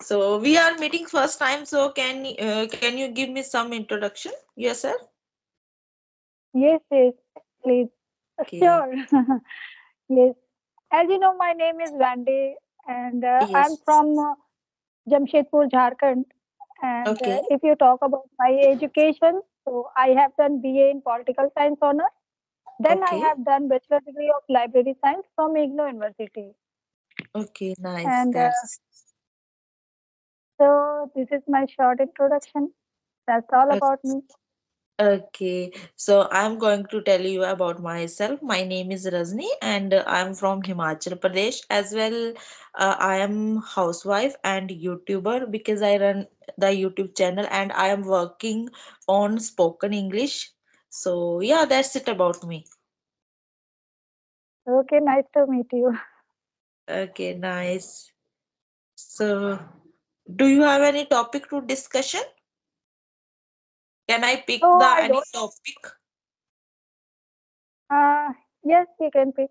So we are meeting first time. So can you give me some introduction yourself? Yes, yes, please. Okay. Sure. Yes. As you know, my name is Vandy, and I'm Yes. from Jamshedpur, Jharkhand. And Okay. if you talk about my education, so I have done BA in Political Science honor. Then I Okay. have done Bachelor degree of Library Science from IGNOU University. Okay. Nice. And That's so this is my short introduction. That's all about me. okay, so I'm going to tell you about myself. My name is Rajni and I'm from Himachal Pradesh as well. I am housewife and YouTuber because I run the YouTube channel and I am working on spoken English. So yeah, that's it about me. Okay, nice to meet you. Okay, nice. So do you have any topic to discussion? Can I pick Oh, the I any don't. topic? Yes, you can pick.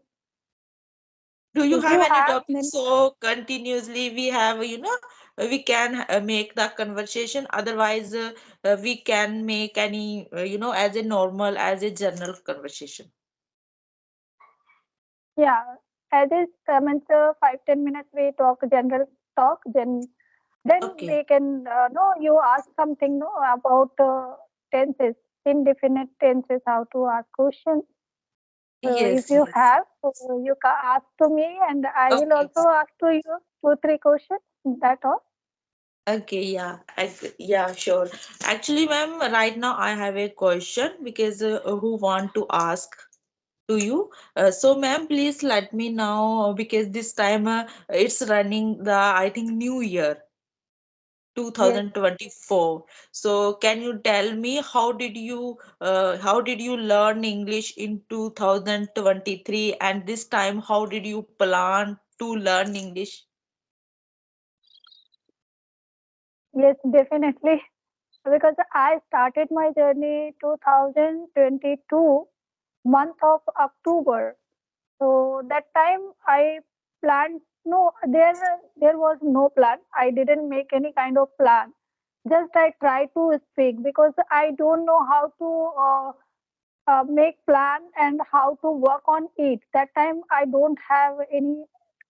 Do you If have you any have, topic then so continuously we have, we can make the conversation. Otherwise, we can make any, as a normal, as a general conversation. yeah, as is means 5-10 minutes we talk general talk. Then Okay. we can no you ask something no about tenses, indefinite tenses, how to ask questions. So if Yes, you yes. have, so you can ask to me, and I will Okay. also ask to you 2-3 questions. That all. Okay, yeah. Yeah, sure. Actually, ma'am, right now I have a question because who want to ask to you. So, ma'am, please let me know because this time it's running the, I think, New Year. Yes. 2024. So can you tell me how did you learn English in 2023 and this time how did you plan to learn English? Yes, definitely. Because I started my journey 2022 month of October. So that time I planned. No, there was no plan. I didn't make any kind of plan. Just I try to speak because I don't know how to make plan and how to work on it. That time I don't have any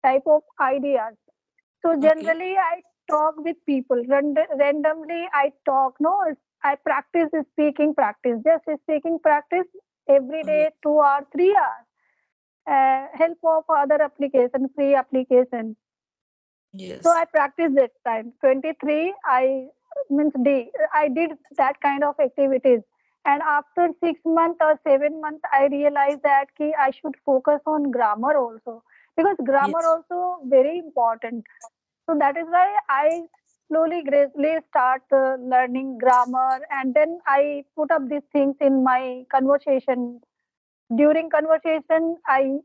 type of ideas. So Okay. generally, I talk with people. Randomly, I talk. No, I practice speaking practice. Just speaking practice every Yeah. day, 2 hours, 3 hours. Help of other application, free application. So Yes. I practiced that time. 23, I means day. I did that kind of activities. And after 6 months or 7 months, I realized that I should focus on grammar also because grammar Yes. also very important. So that is why I slowly, gradually start learning grammar, and then I put up these things in my conversation. During conversation, I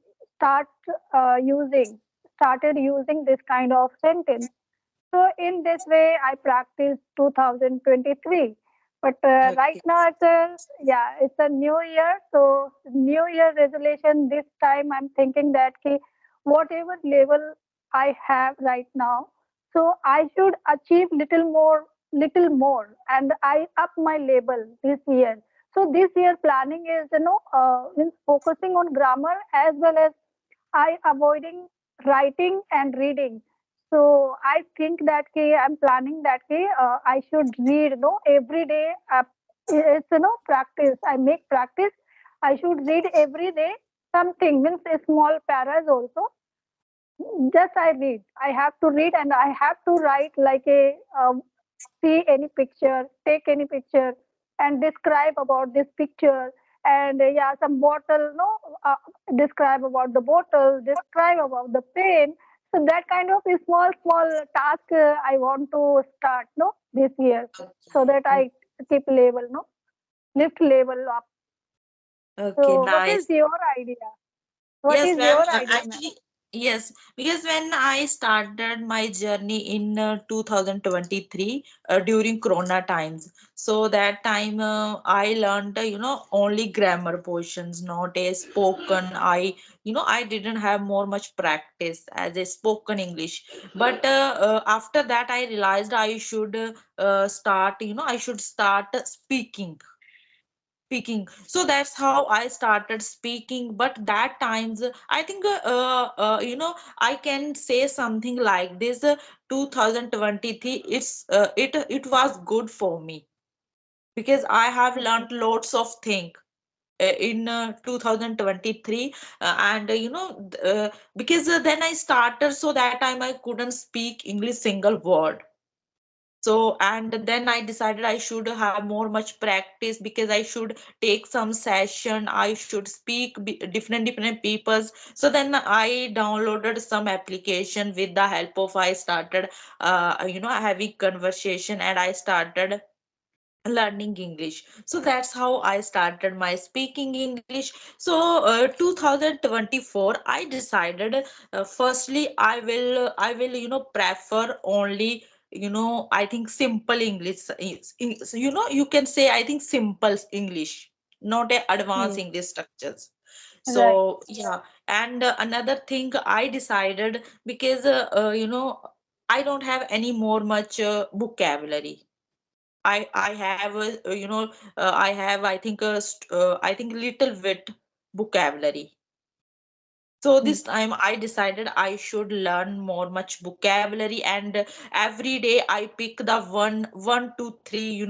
using started using this kind of sentence. So in this way, I practiced 2023. But right Okay. now, it's a new year. So new year resolution. This time, I'm thinking that whatever level I have right now, so I should achieve little more, and I up my level this year. So this year planning is means focusing on grammar as well as I avoiding writing and reading. So I think that I'm planning that I should read every day. It's practice. I make practice. I should read every day something means a small paras also. Just I read. I have to read and I have to write like see any picture, take any picture, and describe about this picture. And yeah, some bottle, no, describe about the bottle, describe about the pen. So that kind of a small task I want to start, no, this year, so that Okay. I keep level, no, lift level up. Okay, So what is nice. your idea? What Yes, is ma'am. your idea, Actually, ma'am? Yes, because when I started my journey in 2023 during Corona times, so that time I learned, only grammar portions, not a spoken. I didn't have more much practice as a spoken English. But after that, I realized I should start, I should start speaking. So that's how I started speaking. But that times I think I can say something like this. 2023, it was good for me because I have learned lots of things in 2023. And because then I started, so that time I couldn't speak English single word. So, and then I decided I should have more much practice because I should take some session. I should speak different peoples. So then I downloaded some application. With the help of, I started having conversation, and I started learning English. So that's how I started my speaking English. So 2024, I decided, firstly, I will prefer only, I think simple English. You can say, I think simple English, not a advanced Yes. English structures. Right. So yeah. And another thing I decided, because I don't have any more much vocabulary. I have I have, I think, I think little bit vocabulary. So Mm. this time I decided I should learn more much vocabulary, and every day I pick the one, two, three,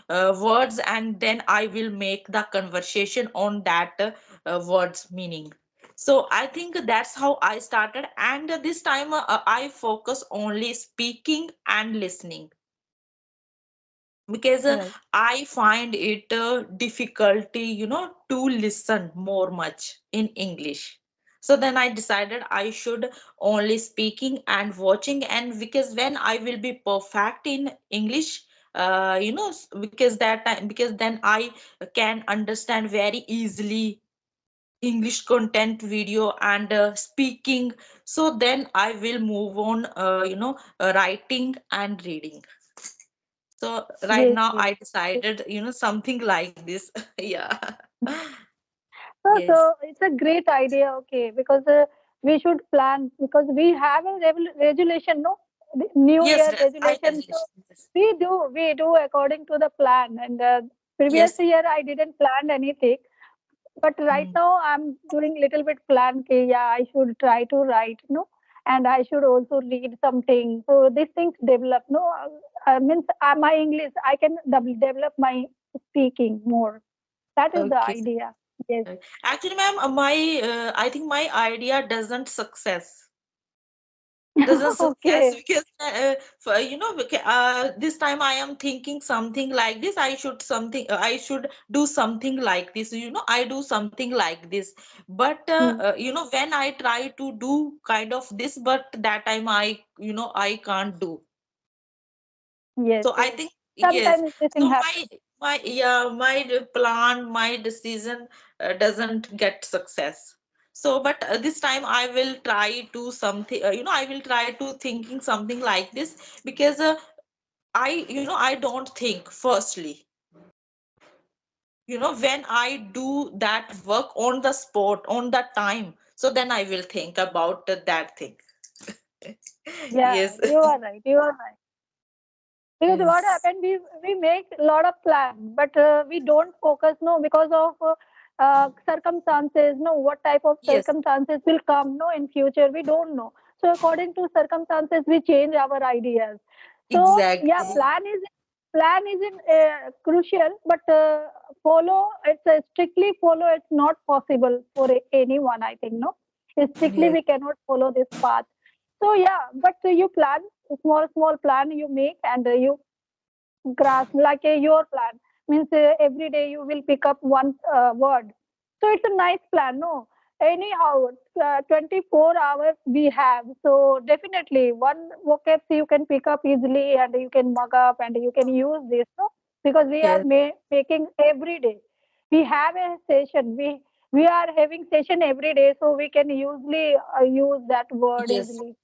words, and then I will make the conversation on that words meaning. So I think that's how I started, and this time I focus only speaking and listening, because Right. I find it difficulty, to listen more much in English. So then I decided I should only speaking and watching. And because when I will be perfect in English, because that time, because then I can understand very easily English content video and speaking. So then I will move on, writing and reading. So right Yes, now yes. I decided, something like this. Yeah. So Yes. it's a great idea, okay, because we should plan because we have a resolution, no, the New Yes, Year yes, I resolution. So resolution. Yes. we do according to the plan. And previous Yes. year I didn't plan anything, but right Mm. now I'm doing little bit plan. Okay, yeah, I should try to write, no, and I should also read something. So these things develop, no, means my English I can develop my speaking more. That is the Okay. idea. Yes. Actually, ma'am, I think my idea doesn't success Okay. because this time I am thinking something like this. I should do something like this. I do something like this. But Hmm. when I try to do kind of this, but that time I can't do. Yes, So I yes. think, yes. Sometimes this thing So happens. my plan, my decision doesn't get success. So, but this time I will try to something. I will try to thinking something like this, because I don't think firstly. When I do that work on the spot, on the time, so then I will think about that thing. Yeah, Yes. you are right. You are right. Because what Yes. happened, we make a lot of plans, but we don't focus, no, because of circumstances, no, what type of Yes. circumstances will come, no, in future, we don't know. So according to circumstances, we change our ideas. So yeah, Exactly. plan is crucial, but follow it's strictly follow. It's not possible for anyone, I think, no. Strictly, Yes. we cannot follow this path. So yeah, but you plan small plan you make, and you grasp like your plan means every day you will pick up one word. So it's a nice plan, no? Anyhow, 24 hours we have, so definitely one vocab you can pick up easily, and you can mug up and you can use this, no? Because we are Yes. making every day. We have a session. we are having session every day, so we can usually use that word Yes. easily.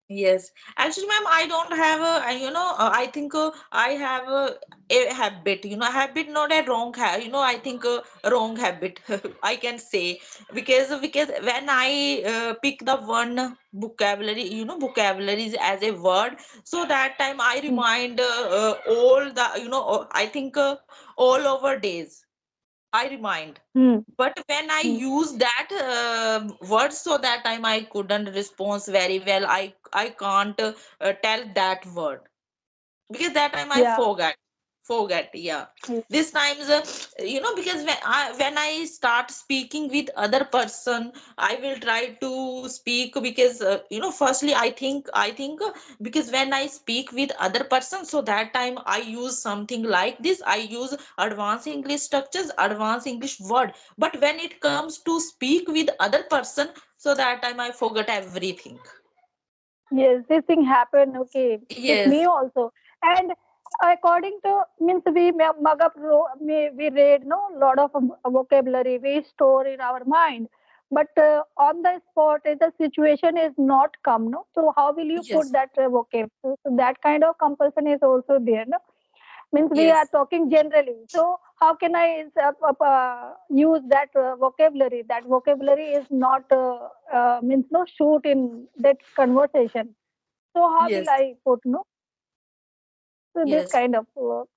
Yes, actually, ma'am, I don't have a, I think I have a habit, habit, not a wrong habit, I think a wrong habit, I can say, because when I pick the one vocabulary, vocabularies as a word, so that time I Hmm. remind all the, I think all over days, I remind. Hmm. But when I Hmm. use that word, so that time I couldn't respond very well. I can't tell that word because that time I Yeah. forget, yeah. Yes. This times because when I start speaking with other person, I will try to speak because firstly I think because when I speak with other person, so that time I use something like this, I use advanced English structures, advanced English word, but when it comes to speak with other person, so that time I forget everything. Yes, this thing happened, okay, with me Yes, also. And according to, means we mug up, we read no lot of vocabulary we store in our mind. But on the spot, if the situation is not come, no. So how will you put yes, that vocab? So that kind of compulsion is also there, no. Means we are yes, talking generally. So how can I use that vocabulary? That vocabulary is not means no shoot in that conversation. So how will yes. I put no? So this Yes, kind of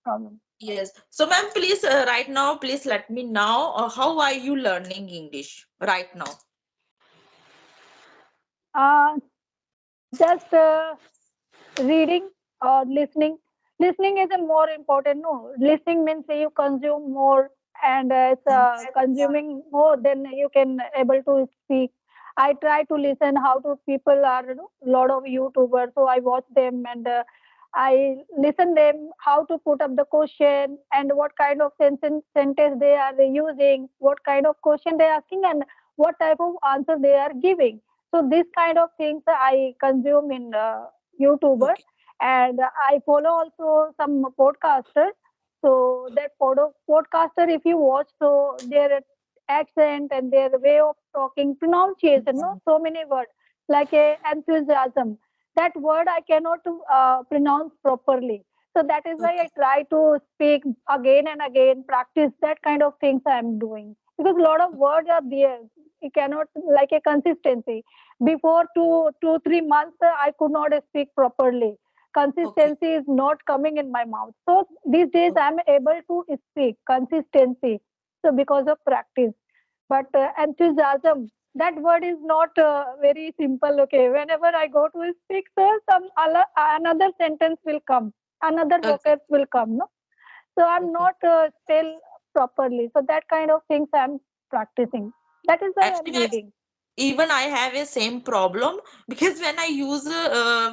problem. yes. So, ma'am, please, right now, please let me know how are you learning English right now? Uh, just reading or listening. Listening is a more important. No, listening means you consume more, and it's consuming more than you can able to speak. I try to listen how to people are, lot of YouTubers, so I watch them and I listen them how to put up the question and what kind of sentence they are using, what kind of question they are asking, and what type of answer they are giving. So this kind of things I consume in YouTuber, Okay, and I follow also some podcasters. So that podcaster, if you watch, so their accent and their way of talking, pronunciation, no, so many words like a enthusiasm. That word I cannot pronounce properly. So that is why I okay, try to speak again and again, practice that kind of things I am doing because a lot of words are there. You cannot like a consistency before 2 3 months, I could not speak properly. okay, Consistency is not coming in my mouth. So these days okay, I'm able to speak consistency. So because of practice. But enthusiasm, that word is not very simple. Okay, whenever I go to speak, so another sentence will come, another okay. vocab will come. No, so I'm Okay. not spell properly. So that kind of things I'm practicing. That is why I'm Actually, reading. even I have a same problem because when I use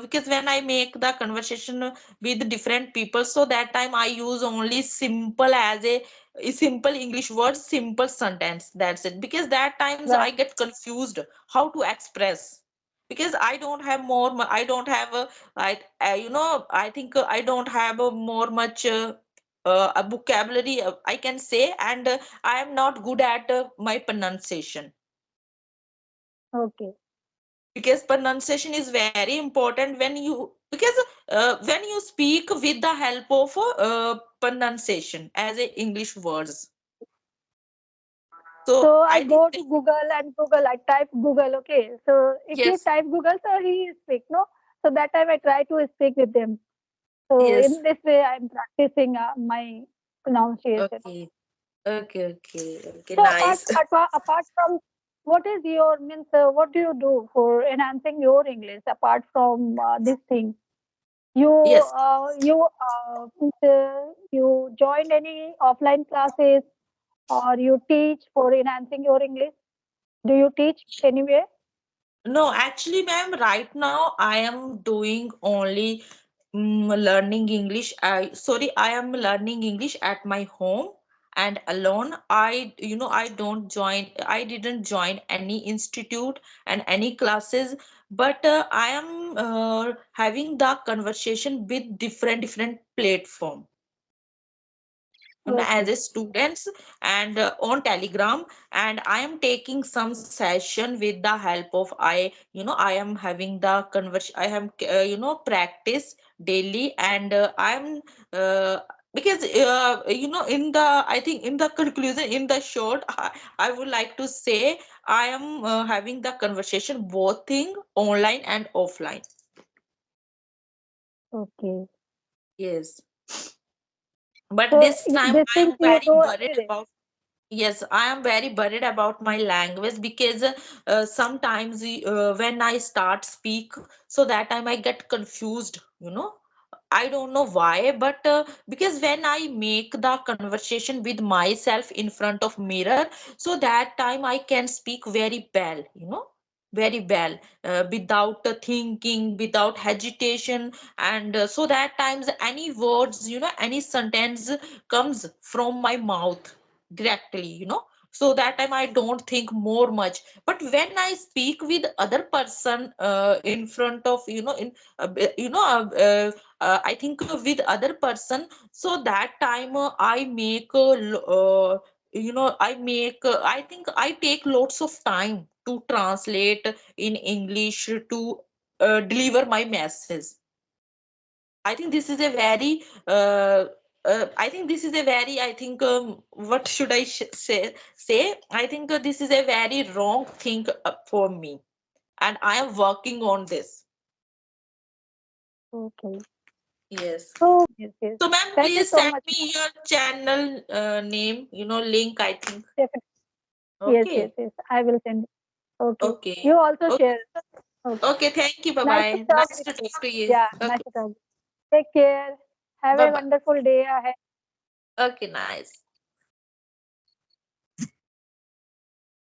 because when I make the conversation with different people, so that time I use only simple as a simple English word, simple sentence. That's it. Because that times I Right. get confused how to express because I don't have I don't have I think I don't have a more much a vocabulary I can say, and I am not good at my pronunciation Okay. because pronunciation is very important when you because when you speak with the help of pronunciation as a English words, so So I I think go to Google and Google, I type Google, okay. So if you yes, type Google, so he speak, no? So that time I try to speak with them. So yes, in this way, I'm practicing my pronunciation. okay, okay, okay, okay, So apart, nice. apart from what is your means, what do you do for enhancing your English apart from this thing? Yes, You join any offline classes or you teach for enhancing your English? Do you teach anywhere? no, actually, ma'am, right now I am doing only learning English. I am learning English at my home and alone. I don't join. I didn't join any institute and any classes, but I am having the conversation with different platform. as Okay. a student and on Telegram, and I am taking some session with the help of I am having the converse I am practice daily, and I am because in the I think in the conclusion, in the short, I would like to say I am having the conversation both thing online and offline. Okay. Yes, but So this time these I things am you very do worried every day. about. Yes, I am very worried about my language because sometimes when I start speak, so that time I get confused, I don't know why, but because when I make the conversation with myself in front of mirror, so that time I can speak very well, very well, without thinking, without hesitation, and so that times any words, any sentence comes from my mouth directly, so that time I don't think more much. But when I speak with other person in front of, in I think with other person, so that time I make I make I think I take lots of time to translate in English to deliver my message. I think this is a very I think this is a very I think what should I say I think this is a very wrong thing for me, and I am working on this. Okay. Yes. Yes, yes. So, ma'am, Thank you please so send much, me ma'am. your channel name, link, I think. Definitely. Yes, yes, Okay. yes. I will send. Okay. Okay. You also Okay. share. Okay. Okay. Thank you. Bye Nice to bye. talk Nice with to you. talk to you. Yeah, nice Okay. to talk. Take care. Have Bye a bye. wonderful day ahead. Okay. Nice.